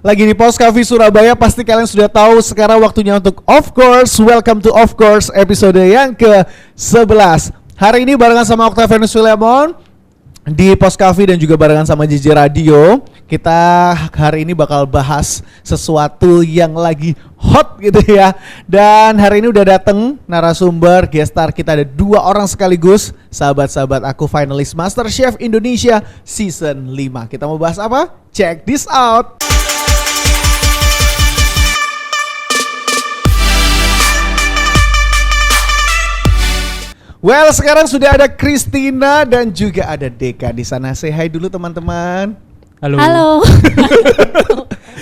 Lagi di Pos Cafe Surabaya, pasti kalian sudah tahu sekarang waktunya untuk Of Course. Welcome to Of Course episode yang ke-11. Hari ini barengan sama Octavianus Williamon di Pos Cafe dan juga barengan sama JJ Radio. Kita hari ini bakal bahas sesuatu yang lagi hot gitu ya. Dan hari ini udah dateng narasumber guest star kita, ada 2 orang sekaligus. Sahabat-sahabat aku, finalis MasterChef Indonesia Season 5. Kita mau bahas apa? Check this out. Well, sekarang sudah ada Christina dan juga ada Deka di sana. Say hi dulu teman-teman. Halo. Halo.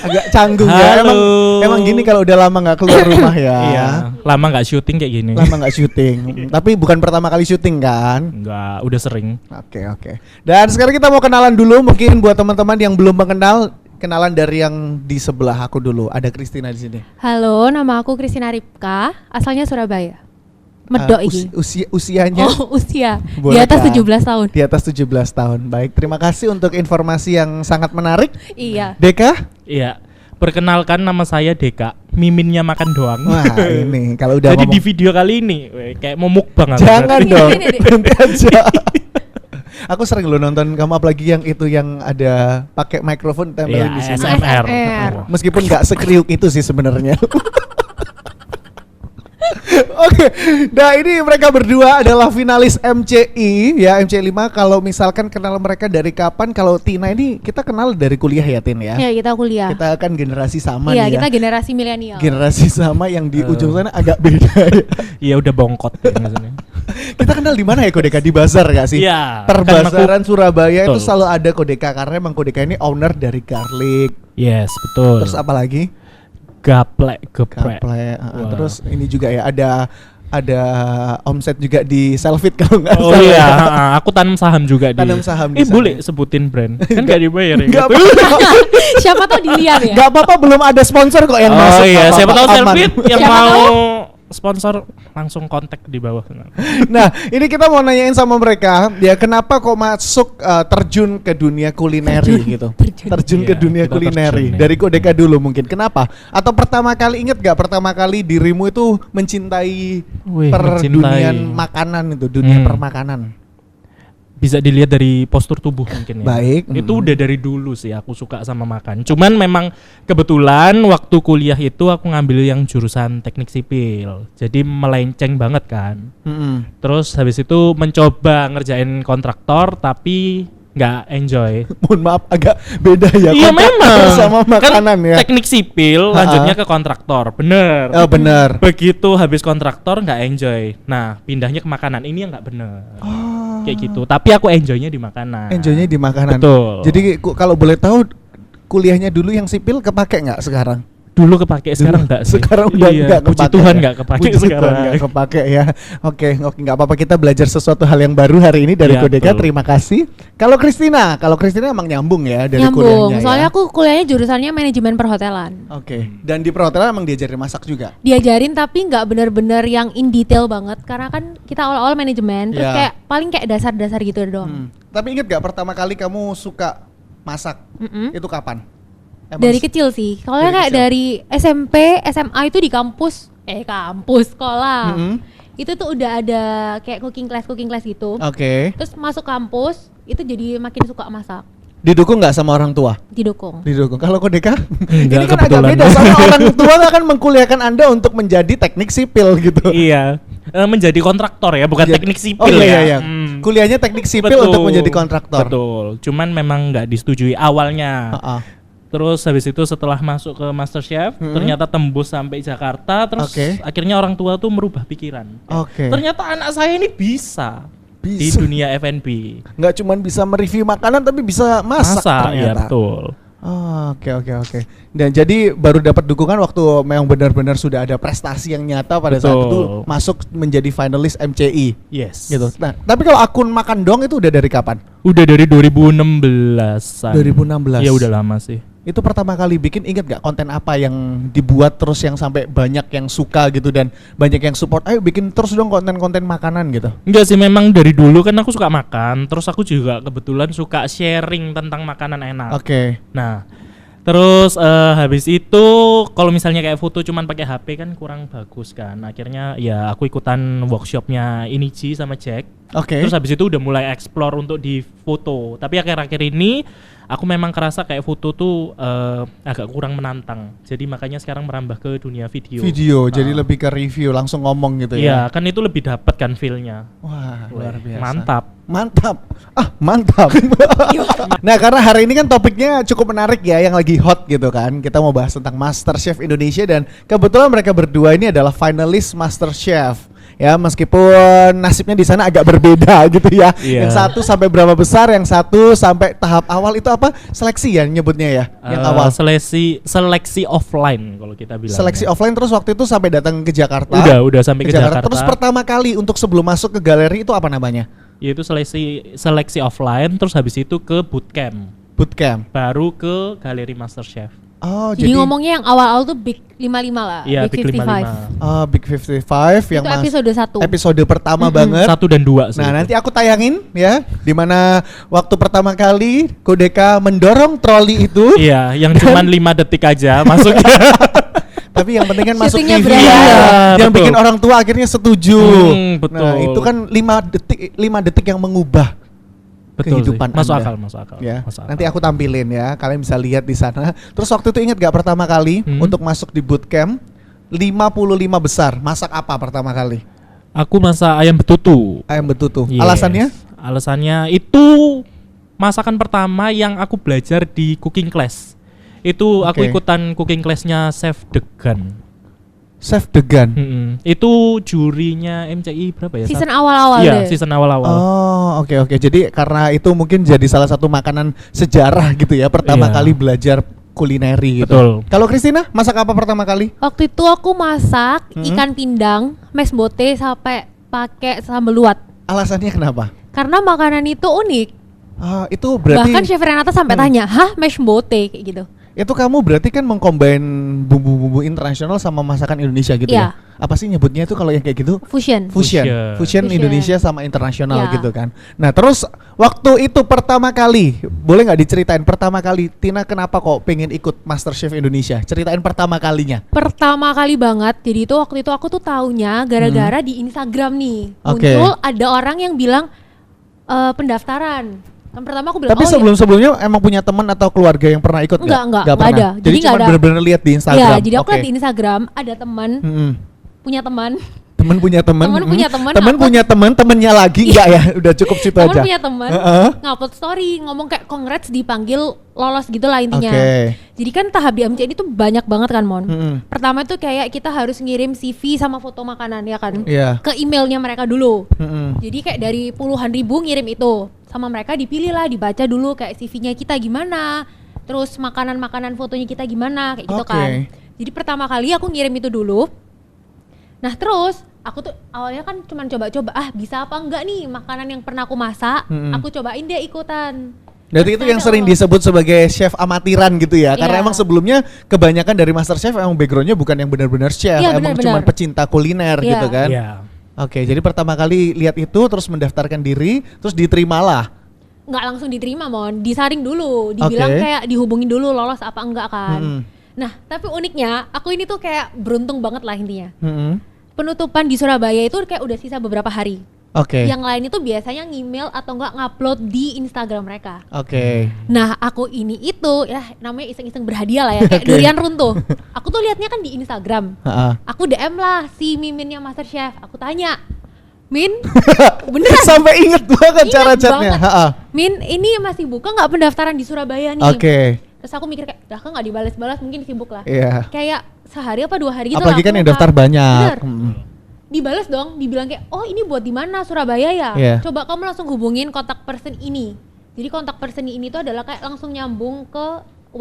Agak canggung ya. Emang gini kalau udah lama nggak keluar rumah ya. Iya, lama nggak syuting kayak gini. Lama nggak syuting. Tapi bukan pertama kali syuting kan? Enggak, udah sering. Oke. Dan sekarang kita mau kenalan dulu. Mungkin buat teman-teman yang belum mengenal, kenalan dari yang di sebelah aku dulu. Ada Christina di sini. Halo, nama aku Christina Ripka, asalnya Surabaya. Medok ini. Usianya? Oh, usia. Boleh Di atas kan? 17 tahun. Di atas 17 tahun. Baik, terima kasih untuk informasi yang sangat menarik. Iya. Deka? Iya. Perkenalkan, nama saya Deka. Miminnya makan doang. Wah, ini kalau udah Jadi ngomong, di video kali ini kayak mau mukbang aku jangan berarti. dong. Ini, Berhenti aja. Aku sering lo nonton kamu, apalagi yang itu yang ada pakai mikrofon tempelin Iya, di sini. ASMR. Meskipun nggak sekriuk itu sih sebenarnya. Oke, nah ini mereka berdua adalah finalis MCI ya, MCI 5. Kalau misalkan kenal mereka dari kapan? Kalau Tina ini kita kenal dari kuliah ya, Tin ya. Iya, kita kuliah. Kita kan generasi sama Iya, nih kita ya. generasi milenial. Generasi sama yang di ujung sana agak beda ya. Iya, udah bongkot ya maksudnya. Kita kenal di mana ya Kodeka? Di bazar gak sih? Iya. Perbazaran Surabaya itu Betul. selalu ada Kodeka karena emang Kodeka ini owner dari Garlic. Yes, betul. Terus apa lagi? Geprek. Gaple. Wah. Terus ini juga ya ada omset juga di Selfit kalau nggak Oh salah. iya, aku tanam saham juga di. Tanam saham di sana. boleh sebutin brand. Kan nggak dibayar ya. Nggak gitu. apa-apa. Siapa tahu dilihat ya. Nggak apa-apa, belum ada sponsor kok yang masuk. Oh iya, Nggak siapa tahu apa-apa, aman. Selfit yang Siapa mau tahu? sponsor langsung kontak di bawah. Nah, ini kita mau nanyain sama mereka ya, kenapa kok masuk terjun ke dunia kulineri gitu. Terjun ke Iya, dunia kita kulineri. terjun, ya. Dari Kodeka dulu mungkin. Kenapa? Atau pertama kali inget gak pertama kali dirimu itu mencintai Wih, perdunian makanan itu, dunia Hmm. permakanan? Bisa dilihat dari postur tubuh mungkin ya. Baik. Itu udah dari dulu sih aku suka sama makan. Cuman memang kebetulan waktu kuliah itu aku ngambil yang jurusan teknik sipil. Jadi melenceng banget kan. Mm-mm. Terus habis itu mencoba ngerjain kontraktor tapi nggak enjoy. Mohon maaf, agak beda ya. Iya kontraktor memang. sama makanan kan ya. Teknik sipil Ha-ha. lanjutnya ke kontraktor. Bener. Oh benar. Begitu habis kontraktor nggak enjoy. Nah pindahnya ke makanan, ini yang nggak bener. Kayak gitu. Tapi aku enjoynya di makanan. Enjoynya di makanan. Betul. Jadi kalau boleh tahu kuliahnya dulu yang sipil kepake nggak sekarang? Dulu kepake, sekarang enggak sih. Sekarang udah Iya, enggak kepake. puji Tuhan ya? enggak kepake Puji Tuhan sekarang. enggak kepake ya. Oke, enggak apa-apa, kita belajar sesuatu hal yang baru hari ini dari Iya, Kodeka. betul. Terima kasih. Kalau Christina emang nyambung ya dari Nyambung. kuliahnya Soalnya ya. aku kuliahnya jurusannya manajemen perhotelan. Oke. Dan di perhotelan emang diajarin masak juga. Diajarin tapi nggak benar-benar yang in detail banget karena kan kita awal-awal manajemen terus Iya. kayak paling kayak dasar-dasar gitu doang. Tapi inget gak pertama kali kamu suka masak? Mm-mm. Itu kapan? Emang Dari kecil sih. Kalau Dari kayak kecil. dari SMP, SMA itu di kampus sekolah. Mm-mm. Itu tuh udah ada kayak cooking class gitu. Oke. Terus masuk kampus itu jadi makin suka masak. Didukung nggak sama orang tua? Didukung. Didukung. Kalau Kodeka? Enggak, Ini kan agak kebetulan. beda, sama orang tua akan mengkuliahkan Anda untuk menjadi teknik sipil gitu. Iya. Menjadi kontraktor ya, bukan Jadi- teknik sipil Oh iya, ya. iya. Kuliahnya teknik sipil Betul. untuk menjadi kontraktor. Betul. Cuman memang nggak disetujui awalnya. Ha-ha. Terus habis itu setelah masuk ke MasterChef, ternyata tembus sampai Jakarta. Terus Oke. akhirnya orang tua tuh merubah pikiran. Oke. Ternyata anak saya ini bisa di Bisa. dunia F&B. Nggak cuman bisa mereview makanan tapi bisa masak Masa, ya ternyata. betul. Oh, oke. Dan jadi baru dapat dukungan waktu memang benar-benar sudah ada prestasi yang nyata pada saat Betul. itu masuk menjadi finalis MCI Yes. gitu. Nah, tapi kalau akun makan dong itu udah dari kapan? Udah dari 2016-an. 2016. Ya udah lama sih. Itu pertama kali bikin, inget gak konten apa yang dibuat terus yang sampai banyak yang suka gitu dan banyak yang support, ayo bikin terus dong konten-konten makanan gitu. Enggak sih, memang dari dulu kan aku suka makan. Terus aku juga kebetulan suka sharing tentang makanan enak. Oke. Nah, Terus habis itu kalau misalnya kayak foto cuman pakai HP kan kurang bagus kan. Akhirnya ya aku ikutan workshopnya Iniji sama Jack. Oke. Terus habis itu udah mulai explore untuk di foto. Tapi akhir-akhir ini aku memang kerasa kayak foto tuh agak kurang menantang. Jadi makanya sekarang merambah ke dunia video. Jadi lebih ke review, langsung ngomong gitu Iya, ya. kan itu lebih dapat kan feel-nya. Wah, luar biasa. Mantap. Mantap. Nah, karena hari ini kan topiknya cukup menarik ya, yang lagi hot gitu kan. Kita mau bahas tentang MasterChef Indonesia dan kebetulan mereka berdua ini adalah finalis MasterChef. Ya, meskipun nasibnya di sana agak berbeda gitu ya. Iya. Yang satu sampai berapa besar, yang satu sampai tahap awal itu apa? Seleksi ya nyebutnya ya. Yang awal. Seleksi offline kalau kita bilang. Seleksi offline terus waktu itu sampai datang ke Jakarta. Udah sampai ke Jakarta. Terus pertama kali untuk sebelum masuk ke galeri itu apa namanya? Yaitu seleksi offline, terus habis itu ke bootcamp, Bootcamp. baru ke galeri MasterChef. Oh, Jadi ngomongnya yang awal-awal tuh Big 55 lah. Iya, Big Big 55. Big 55 yang Itu episode 1. episode pertama banget. 1 dan 2 sih. Nah, nanti aku tayangin ya, dimana waktu pertama kali Kodeka mendorong troli itu. Iya, yang cuman 5 detik aja masuknya. Tapi yang penting kan masuk Syutingnya TV berani. ya. Iya, Yang betul. bikin orang tua akhirnya setuju. Betul. Nah, itu kan 5 detik yang mengubah Betul kehidupan sih. Masuk Anda. masuk akal. Ya, Masuk akal. nanti aku tampilin ya, kalian bisa lihat di sana. Terus waktu itu ingat gak pertama kali untuk masuk di bootcamp 55 besar, masak apa pertama kali? Aku masak ayam betutu. Ayam betutu. Yes. Alasannya? Alasannya itu masakan pertama yang aku belajar di cooking class. Itu aku Oke. ikutan cooking classnya Chef Degan. Chef Degan. Itu jurinya MCI berapa ya? Season awal-awal Iya, deh. season awal-awal. Oh, oke. Jadi karena itu mungkin jadi salah satu makanan sejarah gitu ya, pertama Iya. kali belajar kulineri gitu. Betul. Kalau Christina, masak apa pertama kali? Waktu itu aku masak ikan pindang, mash bote sampai pakai sambal luwat. Alasannya kenapa? Karena makanan itu unik. Itu berarti Bahkan Chef Renata sampai tanya, "Hah, mash bote?" kayak gitu. itu kamu berarti kan mengcombine bumbu-bumbu internasional sama masakan Indonesia gitu ya? Iya. Apa sih nyebutnya itu kalau yang kayak gitu? Fusion. Fusion Fusion. Indonesia sama internasional Ya. gitu kan. Nah, terus waktu itu pertama kali, boleh nggak diceritain pertama kali Tina kenapa kok pengen ikut MasterChef Indonesia? Ceritain pertama kalinya. Pertama kali banget. Jadi itu waktu itu aku tuh taunya gara-gara di Instagram nih. Oke. Muncul ada orang yang bilang pendaftaran. Kan pertama aku bilang, Tapi "Oh, sebelum-sebelumnya emang punya teman atau keluarga yang pernah ikut Enggak nggak ada. pernah. Jadi Jadi nggak cuma ada. bener-bener lihat di ya." Instagram. Iya, jadi aku Oke. lihat di Instagram ada teman, Mm-mm. punya teman, Temen punya temen. Temen punya temen, Temen aku- punya temen, temennya lagi enggak ya? Udah cukup situ teman aja. punya teman, Heeh. ngupload story, ngomong kayak congrats dipanggil lolos gitu lah intinya. Oke. Jadi kan tahap di MCN itu banyak banget kan, Mon. Mm-mm. Pertama tuh kayak kita harus ngirim CV sama foto makanan ya kan, Iya. ke emailnya mereka dulu. Mm-mm. Jadi kayak dari puluhan ribu ngirim itu sama mereka, dipilih lah, dibaca dulu kayak CV-nya kita gimana, terus makanan-makanan fotonya kita gimana kayak gitu Oke. kan. Jadi pertama kali aku ngirim itu dulu. Nah terus aku tuh awalnya kan cuman coba-coba, bisa apa enggak nih makanan yang pernah aku masak, aku cobain deh ikutan. Berarti itu yang Ada sering loh. disebut sebagai chef amatiran gitu ya. Karena Iya. emang sebelumnya kebanyakan dari MasterChef emang backgroundnya bukan yang benar-benar chef, Iya, emang cuma benar-benar. pecinta kuliner Iya. gitu kan. Iya. Oke, jadi pertama kali lihat itu terus mendaftarkan diri, terus diterimalah. Nggak langsung diterima, Mon, disaring dulu, dibilang Oke. kayak dihubungin dulu lolos apa enggak kan. Mm-mm. Nah tapi uniknya aku ini tuh kayak beruntung banget lah intinya. Mm-mm. Penutupan di Surabaya itu kayak udah sisa beberapa hari. Oke. Yang lain itu biasanya ngemail atau enggak ngupload di Instagram mereka. Oke. Nah aku ini itu ya namanya iseng-iseng berhadiah lah ya, kayak Oke. durian runtuh. Aku tuh liatnya kan di Instagram. Ha-ha. Aku DM lah si Miminnya MasterChef. Aku tanya, Min, beneran? Sampai inget banget Ingat cara chatnya. banget. Ha-ha. Min, ini masih buka nggak pendaftaran di Surabaya nih? Oke. Terus aku mikir kayak, dah kan nggak dibalas-balas, mungkin sibuk lah. Iya. Kayak sehari apa 2 hari gitu Apalagi lah kan aku yang buka. daftar banyak. Bener. Mm-mm. Dibalas dong, dibilang kayak, oh ini buat di mana Surabaya ya? Iya. Coba kamu langsung hubungin kontak person ini. Jadi kontak person ini tuh adalah kayak langsung nyambung ke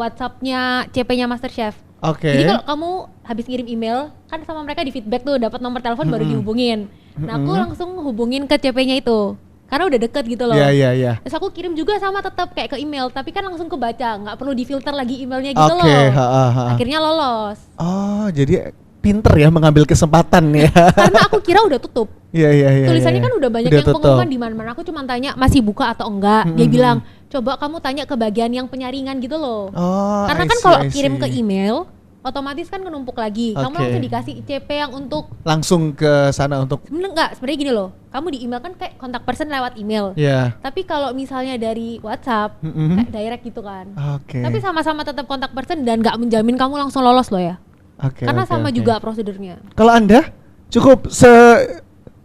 WhatsApp-nya CP-nya MasterChef. Oke. Jadi kalau kamu habis ngirim email, kan sama mereka di feedback tuh dapat nomor telepon baru dihubungin. Nah aku langsung hubungin ke CP-nya itu, karena udah deket gitu loh. Iya, iya, iya. Terus aku kirim juga sama tetap kayak ke email, tapi kan langsung kebaca, nggak perlu difilter lagi emailnya gitu Oke, loh. ha-ha, ha-ha. Akhirnya lolos. Oh, jadi pinter ya mengambil kesempatan ya. Karena aku kira udah tutup. Iya. Tulisannya kan udah banyak Udah yang tutup. pengumuman di mana-mana. Aku cuma tanya masih buka atau enggak. Dia bilang, coba kamu tanya ke bagian yang penyaringan gitu loh. Oh, Karena I kan see, kalau I kirim ke see. email, otomatis kan menumpuk lagi. Kamu Oke. langsung dikasih CP yang untuk Langsung ke sana untuk sebenarnya gini loh. Kamu di email kan kayak kontak person lewat email. ya. Tapi kalau misalnya dari WhatsApp, Mm-mm. kayak direct gitu kan. Oke. Tapi sama-sama tetap kontak person dan nggak menjamin kamu langsung lolos loh ya. Oke, Karena oke, sama oke. juga prosedurnya. Kalau Anda cukup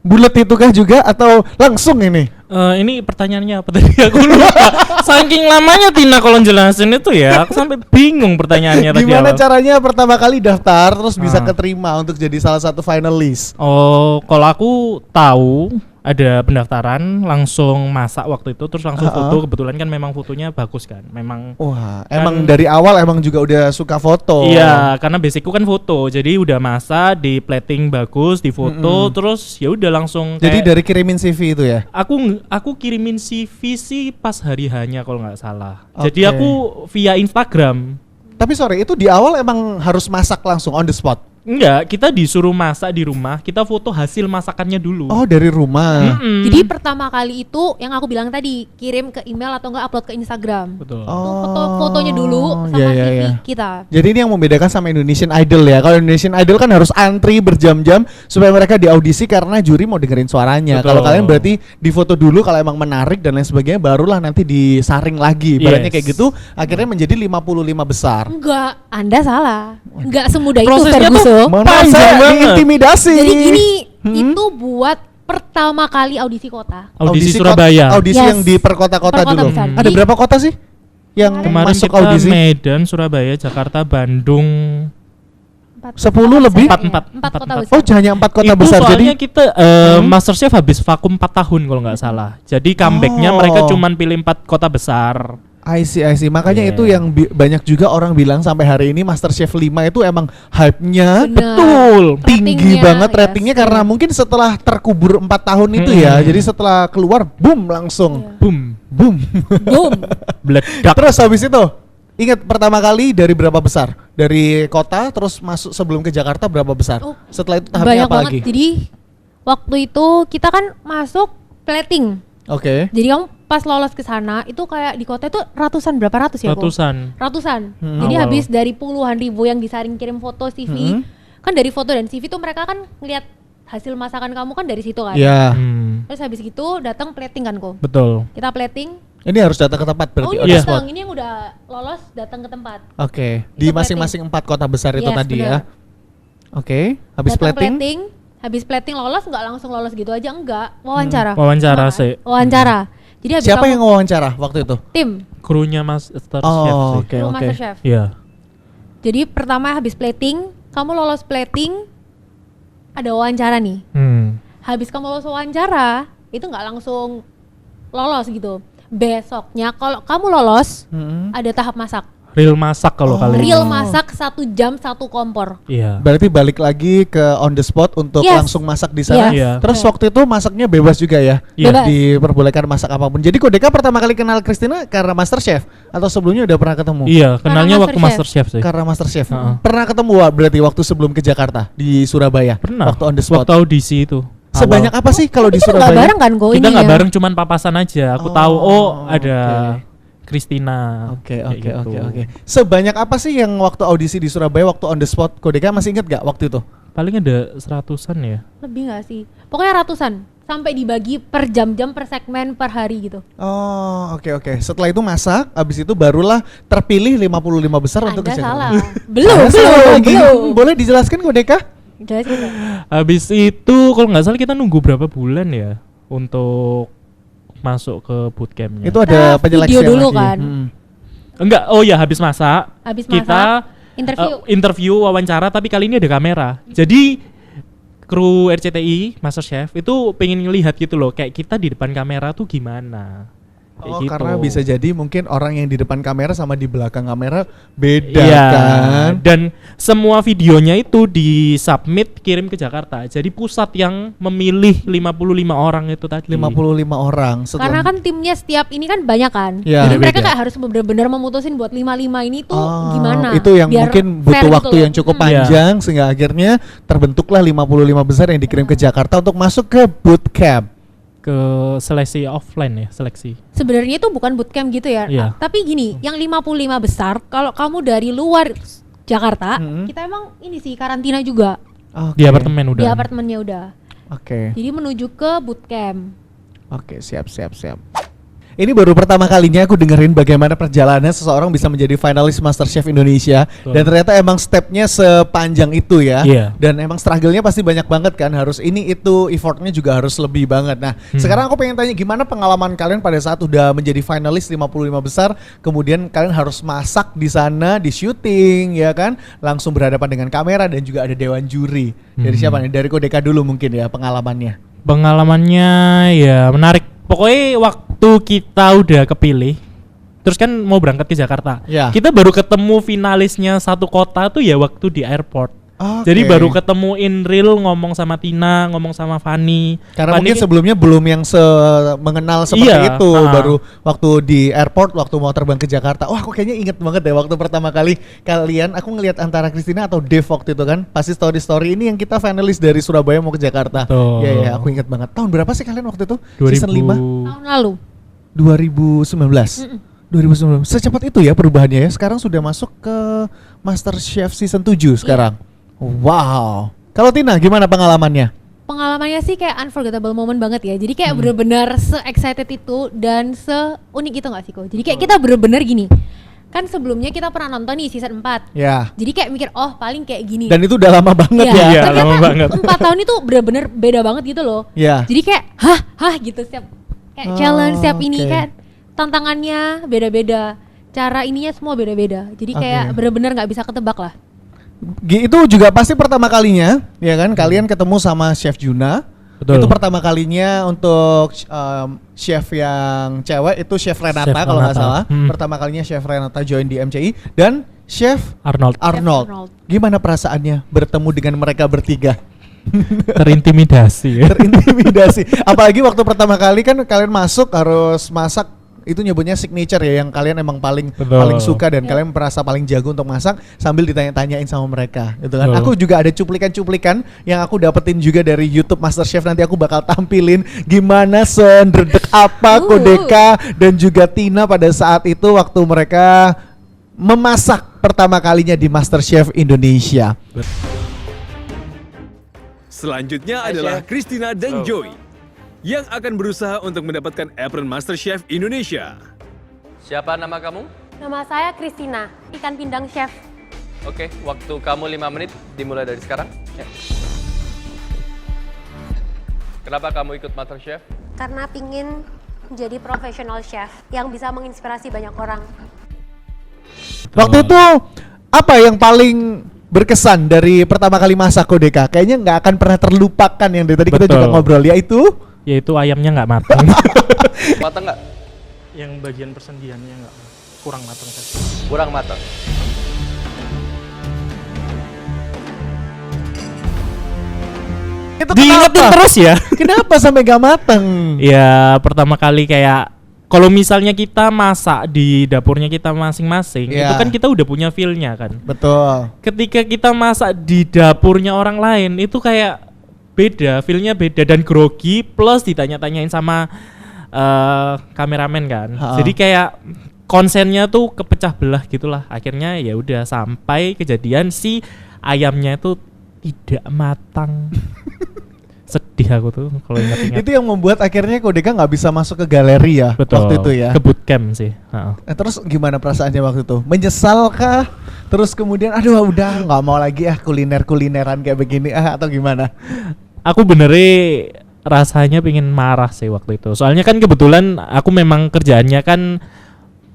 bulat itukah juga atau langsung ini? Ini pertanyaannya apa tadi? Aku lupa. Saking lamanya Tina kalau jelasin itu ya, aku sampai bingung pertanyaannya tadi. Gimana awal. caranya pertama kali daftar terus bisa Ah. keterima untuk jadi salah satu finalis? Oh, kalau aku tahu ada pendaftaran langsung masak waktu itu terus langsung foto. Kebetulan kan memang fotonya bagus kan. Memang Wah, emang dari awal emang juga udah suka foto. iya, karena basicku kan foto. Jadi udah masak, di plating bagus, di foto terus ya udah langsung Jadi kayak dari kirimin CV itu ya? aku kirimin CV sih pas hari hanya kalau nggak salah. Jadi Oke. aku via Instagram. Tapi sorry, itu di awal emang harus masak langsung on the spot? Enggak, kita disuruh masak di rumah, kita foto hasil masakannya dulu. Oh, dari rumah. Mm-mm. Jadi pertama kali itu yang aku bilang tadi, kirim ke email atau enggak upload ke Instagram. Betul. Oh, Fotonya dulu sama iya, CV iya. kita. Jadi ini yang membedakan sama Indonesian Idol ya. Kalau Indonesian Idol kan harus antri berjam-jam supaya mereka diaudisi karena juri mau dengerin suaranya. Betul. Kalau kalian berarti difoto dulu kalau emang menarik dan lain sebagainya, barulah nanti disaring lagi. Ibaratnya Yes. kayak gitu, akhirnya menjadi 55 besar. Enggak, Anda salah. Enggak semudah itu Prosesnya tuh Ferguson. Mohon maaf, Panjang saya banget. diintimidasi. Jadi gini, itu buat pertama kali audisi kota. Audisi kot- Surabaya. Audisi Yes. yang di per kota-kota Per kota dulu. besar. Ada Jadi- berapa kota sih yang Kemarin masuk kita audisi? Medan, Surabaya, Jakarta, Bandung, 10 lebih? Empat kota besar. Oh, hanya 4 kota itu besar. soalnya Jadi kita Masterchef habis vakum 4 tahun kalau nggak salah. Jadi comebacknya Oh. mereka cuman pilih 4 kota besar. I see. Makanya Yeah. itu yang banyak juga orang bilang sampai hari ini MasterChef 5 itu emang hype-nya Benar. betul. tinggi Ratingnya, banget yes, ratingnya karena iya. mungkin setelah terkubur 4 tahun itu ya. Jadi setelah keluar boom langsung. Iya. Boom, Boom. Boom. meledak. Terus habis itu ingat pertama kali dari berapa besar? Dari kota terus masuk sebelum ke Jakarta berapa besar? Oh, Setelah itu tahapnya Banyak apa banget. lagi? Jadi waktu itu kita kan masuk plating. Oke. Jadi kamu pas lolos ke sana itu kayak di kota itu ratusan, berapa ratus ya? Ko? Ratusan. Jadi Awal. habis dari puluhan ribu yang disaring kirim foto CV, kan dari foto dan CV tuh mereka kan ngeliat hasil masakan kamu kan dari situ kan. Ya. Terus habis gitu datang plating kan kok. Betul. Kita plating. Ini harus datang ke tempat berarti Oh on ini the Iya. spot. datang, ini yang udah lolos datang ke tempat. Oke. Itu Di plating. masing-masing 4 kota besar itu Yes, tadi benar. ya. Oke. Habis Datang plating. habis plating lolos nggak langsung lolos gitu aja enggak, wawancara. Wawancara Cuma sih. Wawancara. Jadi habis Siapa kamu- yang wawancara waktu itu? tim Krunya Masterchef Oh, sih. oke kru oke. Masterchef. Iya. Jadi pertama habis plating, kamu lolos plating, ada wawancara nih. Habis kamu lolos wawancara, itu nggak langsung lolos gitu. Besoknya kalau kamu lolos, ada tahap masak. Real masak kalau kali ini. Real masak 1 jam 1 kompor. Iya. Berarti balik lagi ke on the spot untuk Yes. langsung masak di sana. Yes. Iya. Terus waktu itu masaknya bebas juga ya? Iya. Bebas. Diperbolehkan masak apapun. Jadi Kodeka pertama kali kenal Christina karena MasterChef atau sebelumnya udah pernah ketemu? Iya, kenalnya Karena waktu Masterchef. Masterchef sih. Karena MasterChef. Heeh. Pernah ketemu berarti waktu sebelum ke Jakarta di Surabaya? Pernah. Waktu on the spot. Waktu audisi itu. Sebanyak Awal. apa sih kalau di Kita nggak Surabaya? bareng kan kok Kita ini nggak ya? bareng, cuman papasan aja. Aku Oh, tahu ada oke. Christina. Oke kayak oke gitu. oke. Sebanyak apa sih yang waktu audisi di Surabaya waktu on the spot? Kodeka masih ingat gak waktu itu? Paling ada 100-an ya. Lebih nggak sih? Pokoknya ratusan. Sampai dibagi per jam-jam, per segmen, per hari gitu. Oh oke. Setelah itu masak, habis itu barulah terpilih 55 besar untuk Anda ke salah. Jakarta. belum, Anda salah belum, lagi. belum. Boleh dijelaskan Kodeka? Jelasin dong. Habis itu kalau nggak salah kita nunggu berapa bulan ya untuk masuk ke bootcampnya. Itu ada Kita penyeleksian video dulu lagi. kan. Enggak, oh ya habis masak. Habis Kita interview. interview wawancara tapi kali ini ada kamera. Jadi kru RCTI Masterchef itu pengen ngelihat gitu loh kayak kita di depan kamera tuh gimana. Kayak Oh, gitu. karena bisa jadi mungkin orang yang di depan kamera sama di belakang kamera beda Iya, kan? dan semua videonya itu disubmit kirim ke Jakarta. Jadi pusat yang memilih 55 orang itu tadi. 55 orang. Karena kan timnya setiap ini kan banyak kan. Iya. Jadi mereka Beda-beda. kayak harus benar-benar memutusin buat 55 ini tuh Oh, gimana. itu yang biar mungkin fair butuh gitu waktu loh. yang cukup Mm. panjang sehingga akhirnya terbentuklah 55 besar yang dikirim ke Jakarta untuk masuk ke bootcamp. Ke seleksi offline ya, seleksi. Sebenarnya itu bukan bootcamp gitu ya. Iya. Tapi gini, yang 55 besar kalau kamu dari luar Jakarta, kita emang ini sih karantina juga. Di apartemen udah. Di apartemennya udah. Oke. Jadi menuju ke bootcamp. Oke, siap. Ini baru pertama kalinya aku dengerin bagaimana perjalanan seseorang bisa menjadi finalis MasterChef Indonesia. Betul. Dan ternyata emang stepnya sepanjang itu ya. Iya. Dan emang struggle-nya pasti banyak banget kan. Harus ini itu, effortnya juga harus lebih banget. Nah, sekarang aku pengen tanya gimana pengalaman kalian pada saat udah menjadi finalis 55 besar, kemudian kalian harus masak di sana, di syuting ya kan, langsung berhadapan dengan kamera dan juga ada dewan juri. Dari siapa nih? Dari Kodeka dulu mungkin ya pengalamannya. Pengalamannya ya menarik. Pokoknya waktu kita udah kepilih, terus kan mau berangkat ke Jakarta. Ya. Kita baru ketemu finalisnya satu kota tuh ya waktu di airport. Oke. Jadi baru ketemu in real, ngomong sama Tina, ngomong sama Fanny. Karena Fanny mungkin sebelumnya belum yang mengenal seperti Iya, itu, ah. baru waktu di airport, waktu mau terbang ke Jakarta. Wah, aku kayaknya inget banget deh waktu pertama kali kalian, aku ngelihat antara Christina atau Dev waktu itu kan, pasti story ini yang kita finalis dari Surabaya mau ke Jakarta. Betul. Iya, aku inget banget. Tahun berapa sih kalian waktu itu? 2000. Season 5? Tahun lalu. 2019. 2019. Secepat itu ya perubahannya ya. Sekarang sudah masuk ke MasterChef season 7 sekarang. Wow. Kalau Tina gimana pengalamannya? Pengalamannya sih kayak unforgettable moment banget ya. Jadi kayak bener-bener se-excited itu dan se-unik itu gak sih kok. Jadi kayak kita bener-bener gini. Kan sebelumnya kita pernah nonton nih season 4. Ya. Jadi kayak mikir, oh paling kayak gini. Dan itu udah lama banget ya. Iya, ternyata lama banget. 4 tahun itu bener-bener beda banget gitu loh. Iya. Jadi kayak, hah gitu setiap kayak Oh, challenge setiap ini oke. kan tantangannya beda-beda. Cara ininya semua beda-beda. Jadi kayak Oke. bener-bener gak bisa ketebak lah. Itu juga pasti pertama kalinya, ya kan? Kalian ketemu sama Chef Juna. Betul. Itu pertama kalinya untuk chef yang cewek itu Chef Renata Chef kalau nggak Renata. salah. Pertama kalinya Chef Renata join di MCI dan Chef Arnold Arnold. Gimana perasaannya bertemu dengan mereka bertiga? terintimidasi. Terintimidasi. Apalagi waktu pertama kali kan kalian masuk harus masak, itu nyebutnya signature ya, yang kalian emang paling Betul. suka dan kalian merasa paling jago untuk masak sambil ditanya-tanyain sama mereka gitu kan. Betul. Aku juga ada cuplikan-cuplikan yang aku dapetin juga dari YouTube MasterChef, nanti aku bakal tampilin gimana sendredek apa Kodeka dan juga Tina pada saat itu waktu mereka memasak pertama kalinya di MasterChef Indonesia. Selanjutnya adalah Christina dan Joey yang akan berusaha untuk mendapatkan apron MasterChef Indonesia. Siapa nama kamu? Nama saya Christina, ikan pindang chef. Oke, waktu kamu 5 menit dimulai dari sekarang. Ya. Kenapa kamu ikut MasterChef? Karena pingin jadi profesional chef yang bisa menginspirasi banyak orang. Waktu itu apa yang paling berkesan dari pertama kali masak Kodeka? Kayaknya nggak akan pernah terlupakan yang dari tadi kita Betul. juga ngobrol, yaitu Yaitu ayamnya nggak matang. Matang nggak? Yang bagian persendiannya nggak kurang matang saja. Kurang matang. itu Diingetin kenapa? terus ya. Kenapa sampai gak mateng? Ya pertama kali kayak kalau misalnya kita masak di dapurnya kita masing-masing, Iya. itu kan kita udah punya feel-nya kan. Betul. Ketika kita masak di dapurnya orang lain itu kayak beda, feel-nya beda dan grogi plus ditanya-tanyain sama kameramen kan. Ha-ha. Jadi kayak konsennya tuh kepecah belah gitulah. Akhirnya ya udah sampai kejadian si ayamnya itu tidak matang. Sedih aku tuh kalau ingat-ingat. Itu yang membuat akhirnya Kodeka nggak bisa masuk ke galeri ya Betul. waktu itu ya. Ke bootcamp sih. Ha-ha. Terus gimana perasaannya waktu itu? Menyesal kah? Terus kemudian aduh udah nggak mau lagi kulineran kayak begini atau gimana? Aku benernya rasanya pengen marah sih waktu itu. Soalnya kan kebetulan aku memang kerjaannya kan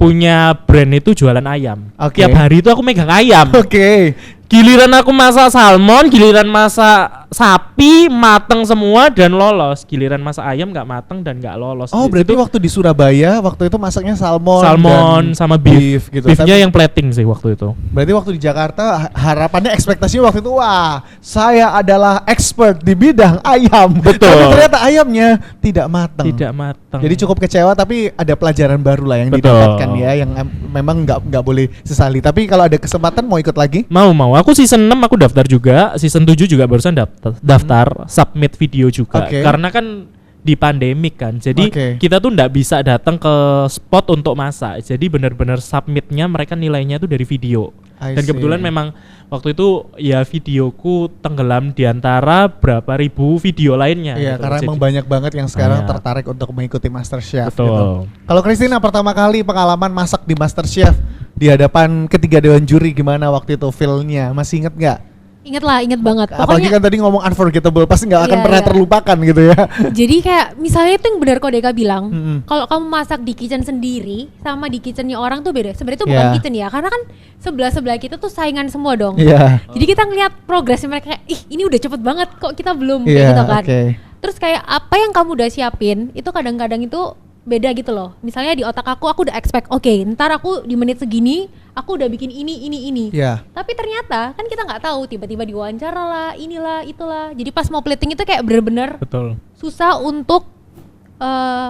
punya brand itu jualan ayam. Oke. Tiap hari itu aku megang ayam. Oke. Giliran aku masak salmon, giliran masak sapi mateng semua dan lolos. Giliran masak ayam nggak mateng dan nggak lolos. Oh, berarti waktu di Surabaya waktu itu masaknya salmon dan sama beef gitu. Beefnya yang plating sih waktu itu. Berarti waktu di Jakarta harapannya ekspektasinya waktu itu wah, saya adalah expert di bidang ayam. Betul. Tapi ternyata ayamnya tidak matang. Tidak matang. Jadi cukup kecewa tapi ada pelajaran baru lah yang Betul. didapatkan ya yang memang nggak boleh sesali. Tapi kalau ada kesempatan mau ikut lagi? Mau. Aku season 6 aku daftar juga, season 7 juga barusan daftar submit video juga. Oke. Karena kan di pandemik kan. Jadi Oke. kita tuh nggak bisa datang ke spot untuk masak. Jadi benar-benar submitnya mereka nilainya tuh dari video. I Dan see. kebetulan memang waktu itu ya videoku tenggelam di antara berapa ribu video lainnya. Iya, gitu. karena Jadi- emang banyak banget yang sekarang Iya. tertarik untuk mengikuti MasterChef Betul. gitu. Kalau Christina pertama kali pengalaman masak di MasterChef di hadapan ketiga dewan juri gimana waktu itu feel-nya? Masih inget nggak? Ingat banget. Apalagi kan tadi ngomong unforgettable, pasti nggak akan Iya, pernah iya. terlupakan gitu ya. Jadi kayak misalnya itu yang benar kok Deka bilang, Mm-mm. kalau kamu masak di kitchen sendiri sama di kitchennya orang tuh beda. Sebenarnya itu bukan Iya. kitchen ya, karena kan sebelah kita tuh saingan semua dong. Iya. Jadi kita ngeliat progresnya mereka kayak, ih ini udah cepet banget kok kita belum kayak Iya, gitu kan. oke. Terus kayak apa yang kamu udah siapin itu kadang-kadang itu beda gitu loh. Misalnya di otak aku udah expect, oke, ntar aku di menit segini aku udah bikin ini. Iya. Tapi ternyata kan kita nggak tahu, tiba-tiba diwawancara lah, inilah, itulah. Jadi pas mau plating itu kayak bener-bener Betul. susah untuk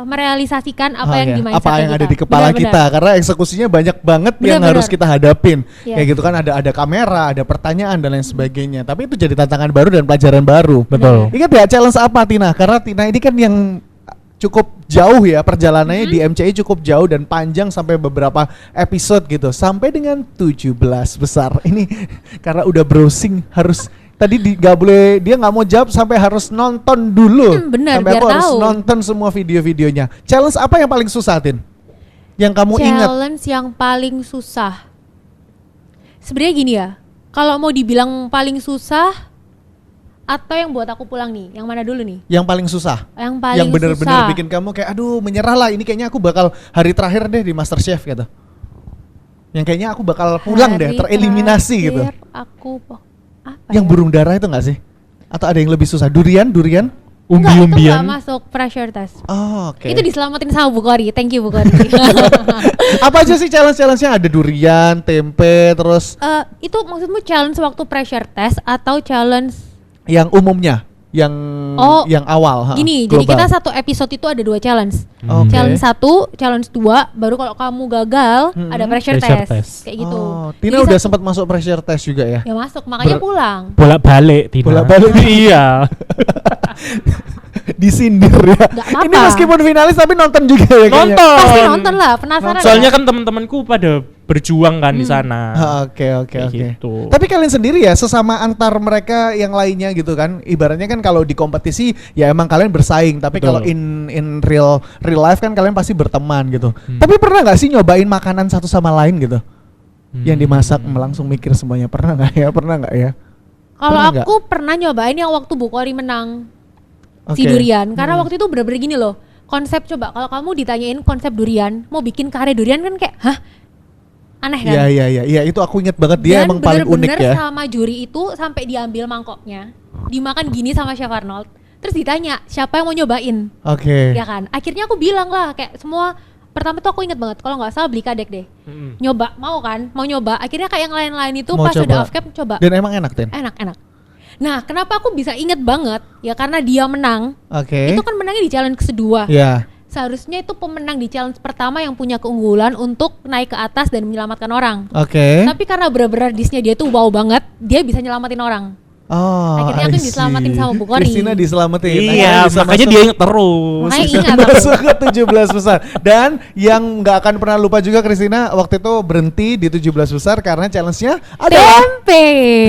merealisasikan apa Oh, yang iya. di mindset Apa yang kita. ada di kepala Benar-benar. kita karena eksekusinya banyak banget yang Benar-benar. harus kita hadapin. Iya. Kayak gitu kan ada kamera, ada pertanyaan dan lain sebagainya. Tapi itu jadi tantangan baru dan pelajaran baru. Betul. Ingat ya challenge apa Tina? Karena Tina ini kan yang cukup jauh ya perjalanannya di MCI cukup jauh dan panjang sampai beberapa episode gitu. Sampai dengan 17 besar. Ini karena udah browsing harus tadi nggak boleh, dia nggak mau jawab sampai harus nonton dulu. Benar, sampai biar aku harus tahu. nonton semua video-videonya. Challenge apa yang paling susah Tin? Yang kamu ingat? Challenge yang paling susah. Sebenarnya gini ya, kalau mau dibilang paling susah atau yang buat aku pulang nih, yang mana dulu nih? Yang paling susah? Yang paling Yang bener-bener susah. bikin kamu kayak aduh menyerah lah, ini kayaknya aku bakal hari terakhir deh di MasterChef gitu. Yang kayaknya aku bakal pulang deh, Hari tereliminasi gitu. terakhir Aku apa Yang ya? burung dara itu nggak sih? Atau ada yang lebih susah? Durian? Enggak, itu Umbi-umbian. nggak masuk pressure test. Oh, oke. Itu diselamatin sama Bu Kori. Thank you Bu Kori. Apa aja sih challenge-challenge-nya? Ada durian, tempe, terus Itu maksudmu challenge waktu pressure test atau challenge yang umumnya, yang Oh, awal. ha, gini? Jadi global. kita satu episode itu ada 2 challenge. Oke. Challenge 1, challenge 2, baru kalau kamu gagal ada pressure, Pressure test. test. Kayak gitu. Oh, Tina Jadi udah satu- sempat masuk pressure test juga ya? Ya masuk, makanya pulang. Bolak-balik Tina. Bolak-balik. Iya. Disindir ya. Nggak apa-apa. Ini meskipun finalis tapi nonton juga ya kayaknya. Nonton. Pasti nonton lah, penasaran. Soalnya ya? kan teman-temanku pada berjuang kan di sana. Oke. Kayak Oke. gitu. Tapi kalian sendiri ya sesama antar mereka yang lainnya gitu kan. Ibaratnya kan kalau di kompetisi ya emang kalian bersaing, tapi Betul. kalau in real life kan kalian pasti berteman gitu. Tapi pernah nggak sih nyobain makanan satu sama lain gitu? Yang dimasak langsung mikir semuanya, pernah nggak ya? Pernah nggak ya? Kalau Pernah nggak? aku pernah nyobain yang waktu Bu Kori menang si Oke. durian. Karena waktu itu bener-bener gini loh. Konsep coba kalau kamu ditanyain konsep durian, mau bikin kare durian kan kayak, hah? Aneh kan? Iya, itu aku inget banget dia Dan emang paling unik bener-bener ya. sama juri itu sampai diambil mangkoknya, dimakan gini sama Chef Arnold. Terus ditanya siapa yang mau nyobain, Oke. ya kan? Akhirnya aku bilang lah kayak semua. Pertama tuh aku inget banget, kalau nggak salah beli kadek deh. Nyoba, mau kan? Mau nyoba. Akhirnya kayak yang lain-lain itu Mau pas coba. udah off cam coba. Dan emang enak Tin. Enak. Nah, kenapa aku bisa inget banget? Ya karena dia menang. Oke. Itu kan menangnya di challenge kedua. Ya. Seharusnya itu pemenang di challenge pertama yang punya keunggulan untuk naik ke atas dan menyelamatkan orang. Oke. Tapi karena benar-benar disnya dia tuh wow banget, dia bisa nyelamatin orang. Oh, Akhirnya aku I see. diselamatin sama Bu Kori. Christina diselamatin. Iya, Akhirnya bisa makanya masuk- dia inget terus. Makanya ingat masuk aku. ke 17 besar. Dan yang nggak akan pernah lupa juga Christina waktu itu berhenti di 17 besar karena challenge-nya adalah Tempe.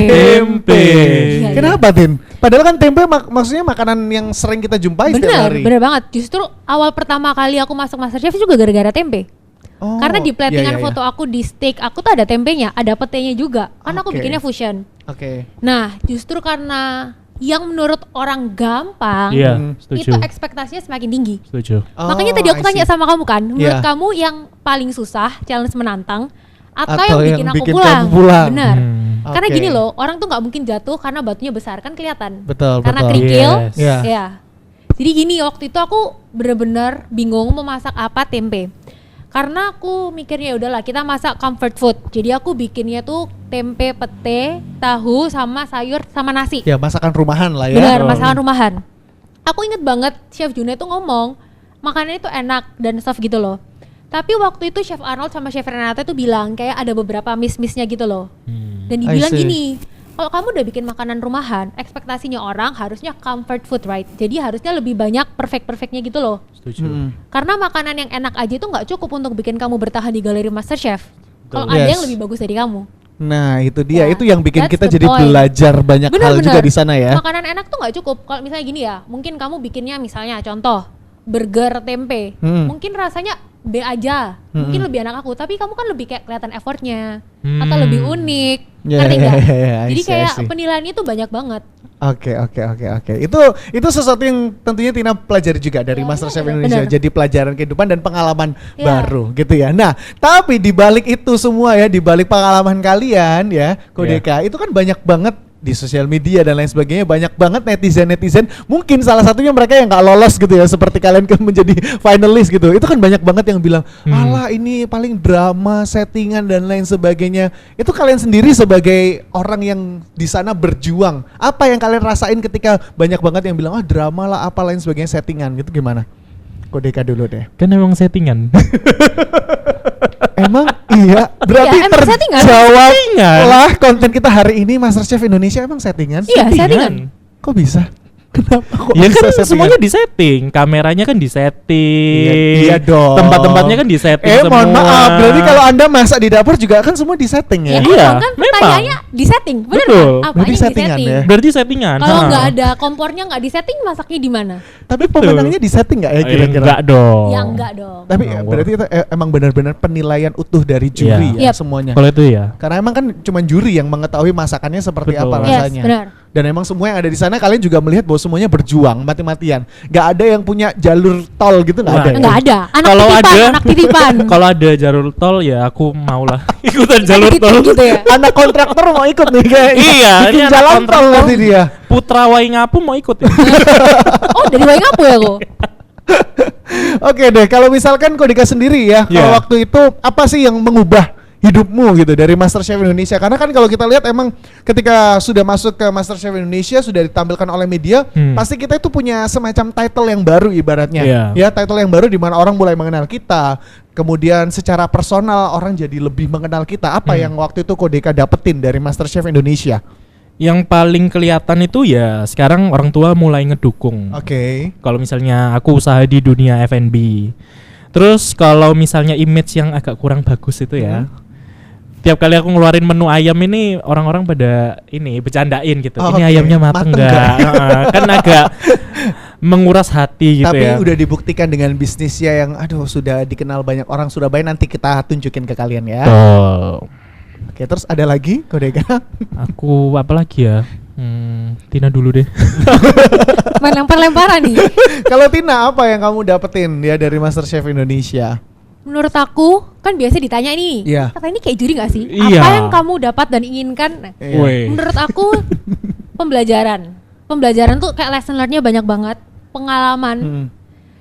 tempe. Iya, iya. Kenapa Tin? Padahal kan tempe maksudnya makanan yang sering kita jumpai setiap hari. Bener banget. Justru awal pertama kali aku masuk MasterChef juga gara-gara tempe. Oh, Karena di platingan iya, iya, foto aku di steak, aku tuh ada tempenya, ada petenya juga. Kan aku Oke. bikinnya fusion. Oke. Nah, justru karena yang menurut orang gampang, Iya, itu setuju. ekspektasinya semakin tinggi. Setuju. Makanya Oh, tadi aku I tanya see. sama kamu kan, menurut Iya. kamu yang paling susah, challenge menantang, atau Atau yang yang bikin aku bikin pulang? kamu pulang. Benar. Karena Oke. gini loh, orang tuh nggak mungkin jatuh karena batunya besar, kan kelihatan. Betul, Karena betul. kerikil. Yes. Iya. Ya. Jadi gini, waktu itu aku bener-bener bingung mau masak apa tempe. Karena aku mikirnya udahlah kita masak comfort food. Jadi aku bikinnya tuh tempe, pete, tahu sama sayur sama nasi. Ya, masakan rumahan lah ya. Benar, masakan rumahan. Aku inget banget Chef Juna itu ngomong makanannya itu enak dan soft gitu loh. Tapi waktu itu Chef Arnold sama Chef Renata tuh bilang kayak ada beberapa miss-missnya gitu loh. Dan I dibilang see. gini, kalau kamu udah bikin makanan rumahan, ekspektasinya orang harusnya comfort food, right? Jadi harusnya lebih banyak perfect-perfectnya gitu loh. Setuju. Karena makanan yang enak aja itu nggak cukup untuk bikin kamu bertahan di galeri MasterChef. Kalau Betul. ada Yes. yang lebih bagus dari kamu. Nah, itu dia. Ya, Itu yang bikin that's kita the jadi point. belajar banyak hal juga di sana ya. Makanan enak tuh nggak cukup. Kalau misalnya gini ya, mungkin kamu bikinnya misalnya contoh burger tempe, mungkin rasanya B aja, mungkin lebih enak aku. Tapi kamu kan lebih kayak kelihatan effortnya atau lebih unik, Ya, ngerti nggak? ya, I Jadi see, I kayak see. penilaiannya tuh banyak banget. Oke. Itu sesuatu yang tentunya Tina pelajari juga dari Ya, MasterChef benar, Indonesia. benar. Jadi pelajaran kehidupan dan pengalaman Ya. baru gitu ya. Nah, tapi di balik itu semua ya, di balik pengalaman kalian ya, Kodeka, itu kan banyak banget di sosial media dan lain sebagainya, banyak banget netizen mungkin salah satunya mereka yang nggak lolos gitu ya, seperti kalian kan menjadi finalis gitu, itu kan banyak banget yang bilang alah ini paling drama, settingan dan lain sebagainya. Itu kalian sendiri sebagai orang yang di sana berjuang, apa yang kalian rasain ketika banyak banget yang bilang drama lah apa lain sebagainya, settingan gitu, gimana? Kodeka dulu deh. Kan emang settingan. Emang iya, berarti Iya, emang settingan. terjawab Settingan. lah konten kita hari ini MasterChef Indonesia emang settingan. Iya, settingan. Kok bisa? Kenapa kok Ya bisa kan settingan? semuanya disetting, kameranya kan disetting, Iya dong. tempat-tempatnya kan disetting semua. Mohon maaf, berarti kalau Anda masak di dapur juga kan semua disetting ya? Ya, Iya, emang kan memang. pertanyaannya di setting, bener Betul. kan? Apanya Berarti yang settingan di-setting? ya? Berarti settingan. Kalau ha. nggak ada kompornya, nggak di setting, masaknya di mana? Tapi pemenangnya disetting nggak ya kira-kira? Enggak dong. Ya enggak dong. Tapi Ngawur. berarti itu emang benar-benar penilaian utuh dari juri ya Iya. Yep. semuanya. Kalau itu ya. Karena emang kan cuma juri yang mengetahui masakannya seperti Betul. apa Yes, rasanya. benar. Dan emang semua yang ada di sana kalian juga melihat bahwa semuanya berjuang mati-matian. Gak ada yang punya jalur tol gitu, nggak Wah, ada. ya? Enggak ada. Anak Kalau titipan, ada- anak titipan. Kalau ada jalur tol ya aku maulah ikutan jalur Titip tol. gitu ya. Anak kontraktor mau ikut nih kayaknya. Iya, ini Bikin anak jalan tol kontraktor. nanti dia. Putra Waingapu mau ikut ya. Oh, dari Waingapu ya kok. Oke deh, kalau misalkan Kodeka sendiri ya, kalau Iya. waktu itu apa sih yang mengubah hidupmu gitu dari MasterChef Indonesia? Karena kan kalau kita lihat emang ketika sudah masuk ke MasterChef Indonesia, sudah ditampilkan oleh media, pasti kita itu punya semacam title yang baru ibaratnya. Iya. Ya, title yang baru di mana orang mulai mengenal kita. Kemudian secara personal orang jadi lebih mengenal kita. Apa yang waktu itu Kodeka dapetin dari MasterChef Indonesia? Yang paling kelihatan itu ya sekarang orang tua mulai ngedukung. Oke. Kalau misalnya aku usaha di dunia F&B. Terus kalau misalnya image yang agak kurang bagus itu ya. Tiap kali aku ngeluarin menu ayam ini orang-orang pada ini bercandain gitu. Oh, Ini oke. ayamnya mateng Mateng enggak? nggak? Kan agak menguras hati gitu Tapi ya. udah dibuktikan dengan bisnisnya yang aduh sudah dikenal banyak orang Surabaya, nanti kita tunjukin ke kalian ya. Tuh. Oke, terus ada lagi Kodeka? Aku apa lagi ya? Tina dulu deh. Main lempar-lemparan nih. Kalau Tina, apa yang kamu dapetin ya dari MasterChef Indonesia? Menurut aku, kan biasa ditanya nih. Iya. Kata ini kayak juri gak sih? Iya. Apa yang kamu dapat dan inginkan? Nah, Iya. Woi. menurut aku pembelajaran. Pembelajaran tuh kayak lesson learn-nya banyak banget. Pengalaman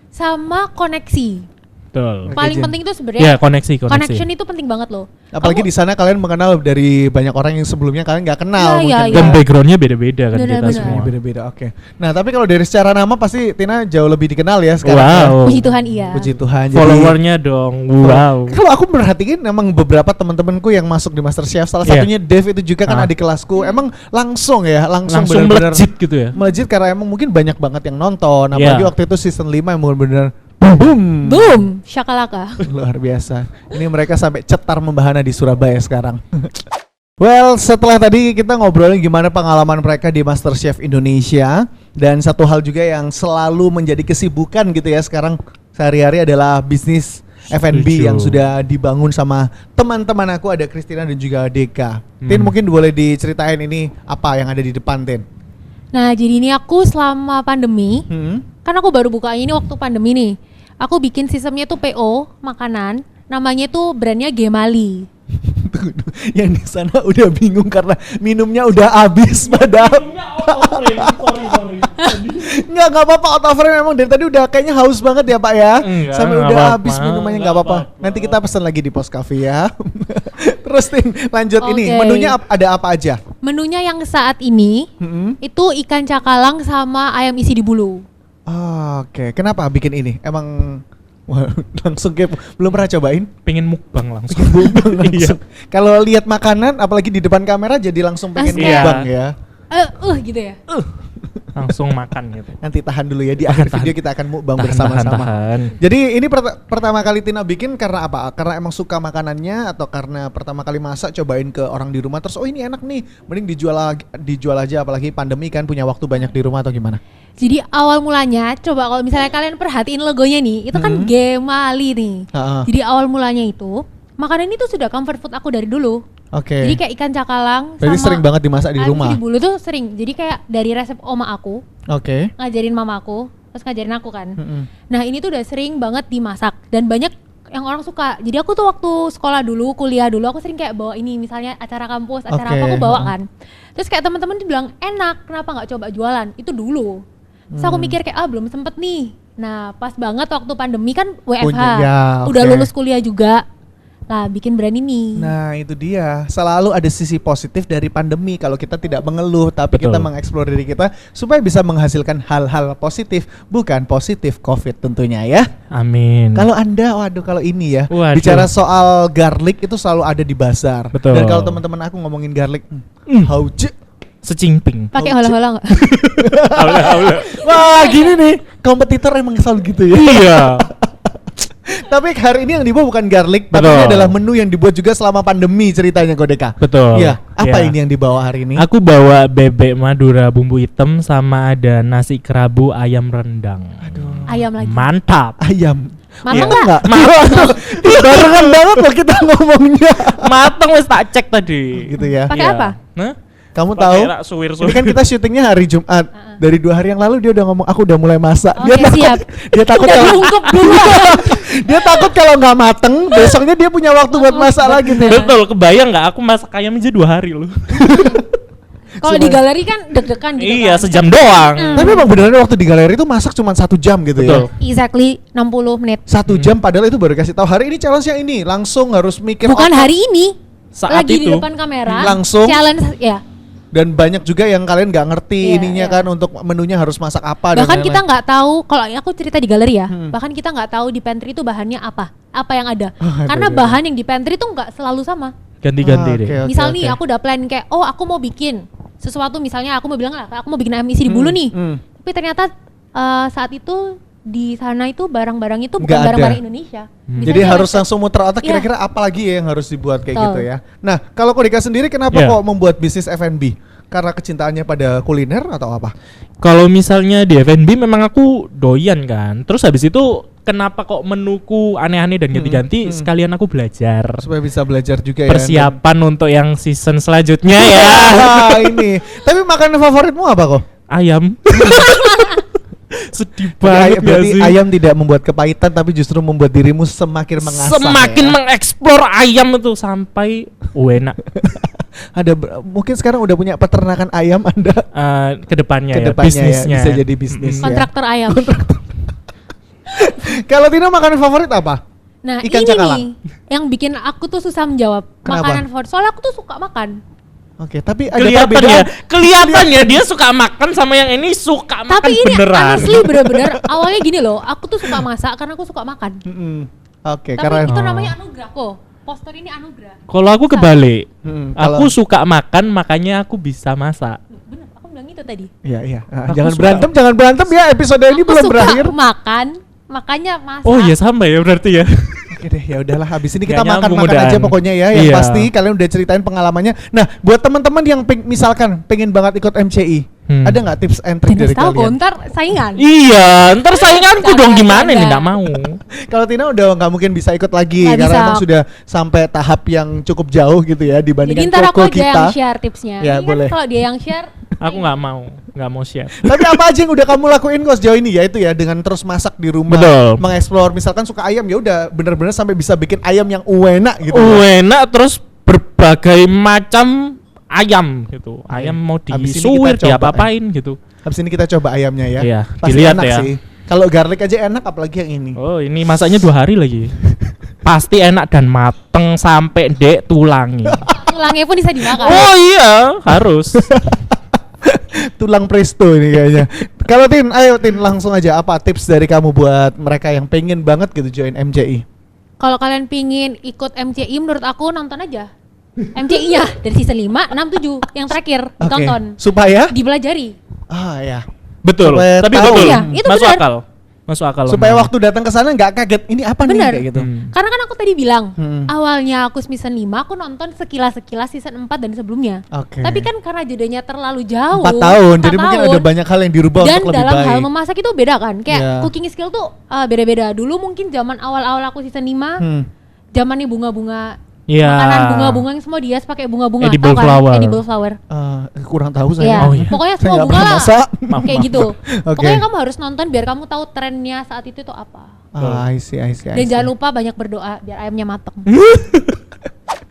sama koneksi. Betul. Paling Jen. penting itu Ya, sebenarnya koneksi. connection itu penting banget loh. Apalagi Kamu- di sana kalian mengenal dari banyak orang yang sebelumnya kalian nggak kenal Iya, mungkin. iya, Dan iya. backgroundnya beda-beda kan kita Benar-benar. semua. Beda-beda, oke. Nah, tapi kalau dari secara nama pasti Tina jauh lebih dikenal ya sekarang. ya. Wow. Puji Tuhan iya. Puji Tuhan. Jadi- Followernya dong. Wow. Kalau aku merhatiin emang beberapa teman-temanku yang masuk di MasterChef, salah Iya. satunya Dave itu juga kan Ah. adik kelasku. Emang langsung Langsung benar-benar melejit gitu ya. melejit karena emang mungkin banyak banget yang nonton. Apalagi Iya. waktu itu season 5 yang benar-benar boom. Boom, syakalaka. Luar biasa. Ini mereka sampai cetar membahana di Surabaya sekarang. Well, setelah tadi kita ngobrolin gimana pengalaman mereka di MasterChef Indonesia, dan satu hal juga yang selalu menjadi kesibukan gitu ya sekarang sehari-hari adalah bisnis F&B Setuju. yang sudah dibangun sama teman-teman aku, ada Christina dan juga Deka. Tin, mungkin boleh diceritain ini apa yang ada di depan, Tin? Nah, jadi ini aku selama pandemi, kan aku baru buka ini waktu pandemi nih. Aku bikin sistemnya tuh PO makanan, namanya tuh brandnya Gemali. yang di sana udah bingung karena minumnya udah habis padahal. Nggak apa-apa, out of frame memang dari tadi udah kayaknya haus banget ya Pak ya. Enggak, Sampai nggak udah apa-apa. habis minumannya, nggak apa-apa. Nggak Nanti kita pesan lagi di Pos Cafe ya. Terus Tin, lanjut ini Oke. menunya ada apa aja? Menunya yang saat ini itu ikan cakalang sama ayam isi di bulu. Oke, kenapa bikin ini? Emang wah, langsung kayak belum pernah cobain? Pengen mukbang langsung. Langsung. Kalau lihat makanan apalagi di depan kamera jadi langsung pengen Langsung mukbang kayak- ya. Gitu ya. Langsung makan gitu. Nanti tahan dulu ya, di akhir Tahan. video kita akan mukbang Tahan, bersama-sama. tahan. Jadi ini pertama kali Tina bikin karena apa? Karena emang suka makanannya atau karena pertama kali masak cobain ke orang di rumah terus oh ini enak nih, mending dijual aja apalagi pandemi kan punya waktu banyak di rumah atau gimana? Jadi awal mulanya coba kalau misalnya kalian perhatiin logonya nih, itu kan Gemali nih. Ha-ha. Jadi awal mulanya itu makanan ini tuh sudah comfort food aku dari dulu. Oke. Jadi kayak ikan cakalang Berarti sering banget dimasak di ayam rumah. isi di bulu tuh sering. Jadi kayak dari resep oma aku, Oke. ngajarin mama aku, terus ngajarin aku kan. Mm-mm. Nah ini tuh udah sering banget dimasak dan banyak yang orang suka. Jadi aku tuh waktu sekolah dulu, kuliah dulu, aku sering kayak bawa ini, misalnya acara kampus, acara Oke, apa aku bawa heeh. kan. Terus kayak teman-teman tuh bilang enak, kenapa nggak coba jualan? Itu dulu. Terus aku mikir kayak belum sempet nih. Nah pas banget waktu pandemi kan WFH, Ya, udah oke. lulus kuliah juga. Lah bikin brand ini. Nah itu dia, selalu ada sisi positif dari pandemi kalau kita tidak mengeluh tapi Betul. kita mengeksplor diri kita supaya bisa menghasilkan hal-hal positif, bukan positif COVID tentunya ya. Amin. Kalau Anda, waduh kalau ini ya, Waduh. bicara soal garlic itu selalu ada di bazar. Betul. Dan kalau teman-teman aku ngomongin garlic, hauce. Secimping. Pakai hola-hola nggak? Wah gini nih, kompetitor emang selalu gitu ya. Iya. Tapi hari ini yang dibawa bukan garlic, tapi Betul. ini adalah menu yang dibuat juga selama pandemi ceritanya Kodeka. Betul. Iya, apa Iya. ini yang dibawa hari ini? Aku bawa bebek Madura bumbu hitam sama ada nasi kerabu ayam rendang. Ayam lagi. Mantap. Ayam. Mama Iya. nggak? Waduh, barengan banget loh kita ngomongnya. Mateng wis tak cek tadi. Gitu ya. Pakai Iya. apa? Nah, Kamu pakai tahu? rak suwir-suwir. Ini kan kita syutingnya hari Jumat. Dari 2 hari yang lalu dia udah ngomong aku udah mulai masak. Oke, siap. Dia takut Udah kalau diungkep dulu. dia takut kalau nggak mateng, besoknya dia punya waktu buat masak lagi nih. Betul, kebayang nggak aku masak ayam aja 2 hari loh. Kalau di galeri kan deg-degan gitu Iya, kan. sejam doang. Tapi emang beneran waktu di galeri itu masak cuma 1 jam gitu Betul. ya. Exactly 60 menit. 1 jam padahal itu baru kasih tahu hari ini challenge yang ini langsung harus mikir Bukan otak. hari ini. Saat Lagi di itu. depan kamera. Langsung. Challenge ya. Dan banyak juga yang kalian nggak ngerti Iya, ininya iya. kan untuk menunya harus masak apa dan Bahkan kita lain-lain. nggak tahu kalau aku cerita di galeri ya. Bahkan kita nggak tahu di pantry itu bahannya apa yang ada. Karena beda. bahan yang di pantry itu nggak selalu sama. Ganti-ganti Ah, deh. oke. Misal nih aku udah plan kayak aku mau bikin sesuatu, misalnya aku mau bilang lah aku mau bikin ayam isi di bulu nih. Tapi ternyata saat itu di sana itu barang-barang itu bukan Nggak ada. barang-barang Indonesia. Bisa Jadi aja harus resep. langsung muter otak Iya. kira-kira apa lagi ya yang harus dibuat kayak Betul. gitu ya. Nah, kalau Kodeka sendiri kenapa Iya. kok membuat bisnis F&B? Karena kecintaannya pada kuliner atau apa? Kalau misalnya di F&B memang aku doyan kan. Terus habis itu kenapa kok menuku aneh-aneh dan ganti-ganti? Sekalian aku belajar. Supaya bisa belajar juga ya. Persiapan untuk yang season selanjutnya ya. Wah, ini. Tapi makanan favoritmu apa kok? Ayam. Sedih Jadi banget gak berarti sih? ayam tidak membuat kepahitan tapi justru membuat dirimu semakin mengasah. Semakin ya? mengeksplor ayam itu sampai enak. Ada mungkin sekarang udah punya peternakan ayam Anda Kedepannya ya, kedepannya ya, bisnisnya. bisa jadi bisnis ya. Kontraktor ayam. Kalau Tina makanan favorit apa? Nah Ikan ini cakalang. nih yang bikin aku tuh susah menjawab. Kenapa? Makanan favorit. Soalnya aku tuh suka makan. Oke, tapi ada Kelihatan perbedaan. ya, kelihatan ya dia suka makan sama yang ini suka makan Tapi ini beneran. honestly bener-bener awalnya gini loh. Aku tuh suka masak karena aku suka makan. Mm-mm. Oke, Tapi karena itu namanya anugerah kok. Poster ini anugerah. Kalau aku kebalik, kalau- aku suka makan makanya aku bisa masak. Bener, aku bilang itu tadi. Iya, iya. Aku Jangan suka. berantem ya, episode ini Aku belum suka berakhir. makan, makanya masak. Oh iya sama ya berarti ya. Oke deh, ya udahlah habis ini Nggak kita nyambung makan-makan aja udahan. pokoknya ya. Yang Iya. pasti kalian udah ceritain pengalamannya. Nah, buat teman-teman yang misalkan pengen banget ikut MCI, ada nggak tips and trick dari Jangan tahu, kalian? ntar saingan. Iya, ntar sainganku Jangan, dong gimana jangan. nih, nggak mau. Kalau Tina udah nggak mungkin bisa ikut lagi Nggak karena bisa. emang sudah sampai tahap yang cukup jauh gitu ya Jadi dibandingkan ntar aku koko aja yang kita. share tipsnya. Ya, Ini kan boleh. kalau dia yang share, Aku nggak mau share. Tapi apa aja yang udah kamu lakuin kok sejauh ini ya itu ya dengan terus masak di rumah, Betul. mengeksplor misalkan suka ayam ya udah bener-bener sampai bisa bikin ayam yang enak gitu. ya. Enak terus berbagai macam ayam gitu. Ayam mau Habis ini disuwir, kita coba, diapa-apain gitu. Habis ini kita coba ayamnya ya. Iya, Pasti dilihat enak ya. sih. Kalau garlic aja enak, apalagi yang ini. Oh, ini masaknya 2 hari lagi. Pasti enak dan mateng sampai dek tulangnya. Tulangnya pun bisa dimakan. Oh iya, harus. Tulang presto ini kayaknya. Kalau Tin, ayo Tin langsung aja, apa tips dari kamu buat mereka yang pengen banget gitu join MCI? Kalau kalian pingin ikut MCI, menurut aku nonton aja MCI-nya dari season 5, 6, 7 yang terakhir Oke. tonton, Supaya dipelajari. ya. Betul. Supaya Tapi tahu. betul. Iya, itu Masuk benar. akal. Masuk akal. Supaya waktu datang ke sana nggak kaget. Ini apa nih Bener. kayak gitu. Karena kan aku tadi bilang, Hmm. awalnya aku season 5 aku nonton sekilas-sekilas season 4 dan sebelumnya. Oke. Tapi kan karena jedanya terlalu jauh, 4 tahun, 4 jadi mungkin ada tahun, banyak hal yang dirubah dan untuk lebih dalam baik. hal memasak itu beda kan. Kayak Iya. cooking skill tuh beda-beda. Dulu mungkin zaman awal-awal aku season 5, zamannya bunga-bunga, Iya. makanan bunga-bunga yang semua dihias pakai bunga-bunga, Edible tau kan? flower. Edible flower. Kurang tahu saya. Iya. Oh, iya. Pokoknya Saya semua nggak bunga pernah lah. masak. Kayak gitu. Oke. Pokoknya kamu harus nonton biar kamu tahu trennya saat itu tuh apa. I see. Dan jangan lupa banyak berdoa biar ayamnya mateng.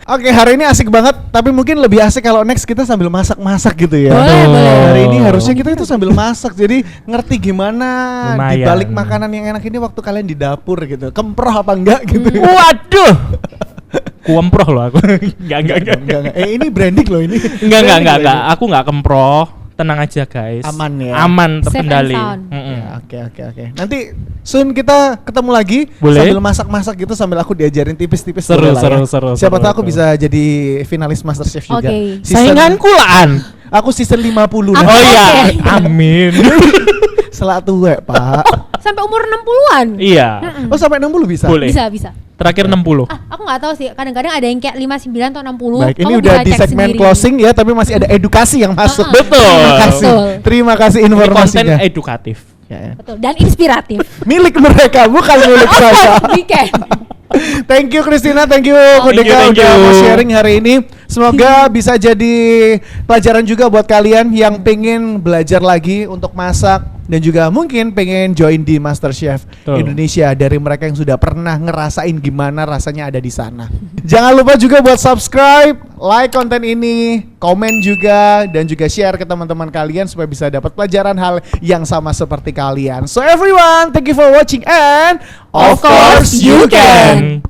Oke, hari ini asik banget, tapi mungkin lebih asik kalau next kita sambil masak-masak gitu ya. Boleh, boleh. Hari ini harusnya kita itu sambil masak, jadi ngerti gimana Lumayan. dibalik makanan yang enak ini waktu kalian di dapur gitu. Kemproh apa enggak gitu. Waduh. Kuemproh loh aku. Enggak. Enggak. Ini branding loh ini. Enggak. Branding loh ini. Aku enggak kemproh. Tenang aja guys. Aman ya? Aman, Safe and terkendali. sound. Mm-mm. Ya, Oke. Nanti soon kita ketemu lagi Boleh. sambil masak-masak gitu sambil aku diajarin tipis-tipis Seru, boleh lah ya. seru, Siapa tahu aku seru. bisa jadi finalis MasterChef juga. Oke. Sainganku laan. Aku season 50 Aku- lah. Oh iya, Oke. amin. Selak tua, Pak. Sampai umur 60-an. Iya, Oh, sampai 60 bisa? boleh. Bisa. Terakhir 60. Aku nggak taui sih. Kadang-kadang ada yang kayak 59 atau 60. Baik, ini Kamu udah bisa di cek segmen sendiri. closing ya, tapi masih ada edukasi yang masuk. Betul. Terima kasih. Betul. Terima kasih Ini konten informasinya. edukatif. Ya. Betul. Dan inspiratif. Milik mereka, bukan milik saya. Weekend. Thank you Christina, thank you Thank Kodeka you. udah mau sharing hari ini. Semoga bisa jadi pelajaran juga buat kalian yang pengen belajar lagi untuk masak dan juga mungkin pengen join di MasterChef Betul. Indonesia dari mereka yang sudah pernah ngerasain gimana rasanya ada di sana. Jangan lupa juga buat subscribe, like konten ini, komen juga dan juga share ke teman-teman kalian supaya bisa dapat pelajaran hal yang sama seperti kalian. So everyone, thank you for watching and Of course you can.